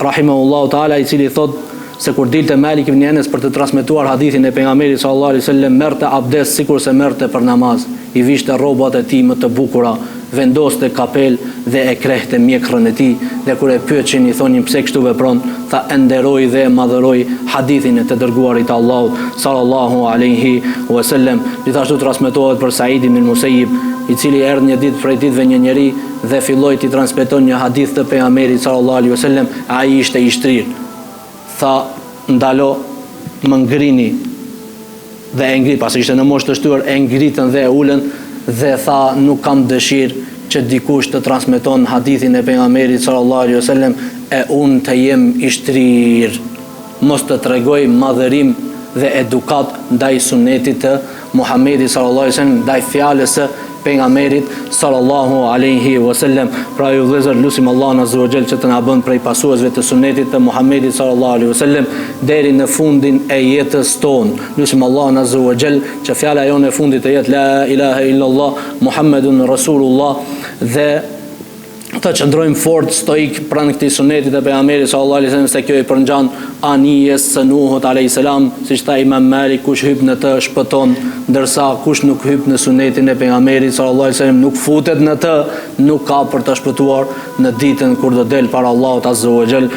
rahimahullahu taala, i cili thot se kur dilte Malik ibn Anas për të transmetuar hadithin e pejgamberit sallallahu alaihi wasallam, merrte abdes sikur se merrte për namaz, i vishte rrobat e tij më të bukura, vendoste kapel dhe e krehte mjekrën e tij, dhe kur e pyetën i thonin pse kështu vepron, tha e nderoj dhe e madhëroj hadithin e të dërguarit të Allahut sallallahu alaihi wasallam. Gjithashtu transmetohet për Said ibn Musayyib, i cili erdhi një ditë prej ditëve një njeri dhe filloi të transmeton një hadith të pejgamberit sallallahu alaihi wasallam, ai ishte i shtrir. Tha, ndalo, më ngrini, dhe e ngrit, pasi ishte në moshë të shtuar, e ngritën dhe e ulën, dhe tha, nuk kam dëshirë që dikush të transmeton hadithin e pejgamberit sallallahu alaihi wasallam e unë të jem i shtrir. Mos të tregoj madhërim dhe edukat ndaj sunetit të Muhamedit sallallahu alaihi wasallam, ndaj fjalës së pejgamberit sallallahu alaihi wasallam. Pra ju vëllezër, lutim Allahun azza wa jall që të na bën prej pasuesve të sunetit të Muhamedit sallallahu alaihi wasallam deri në fundin e jetës tonë. Lutim Allahun azza wa jall që fjala jonë e fundit të jetë la ilaha illallah Muhammedun rasulullah, dhe të qëndrojmë fort stoik pranë këtij sunetit e pejgamberit sallallahu alaihi wasallam, se kjo i përngjan anijes së Nuhut alayhis salam, siç tha Imam Malik, kush hyp në të shpëton, ndërsa kush nuk hyp në sunetin e pejgamberit sallallahu alaihi wasallam, nuk futet në të, nuk ka për të shpëtuar në ditën kur do del para Allahut azza wa jall.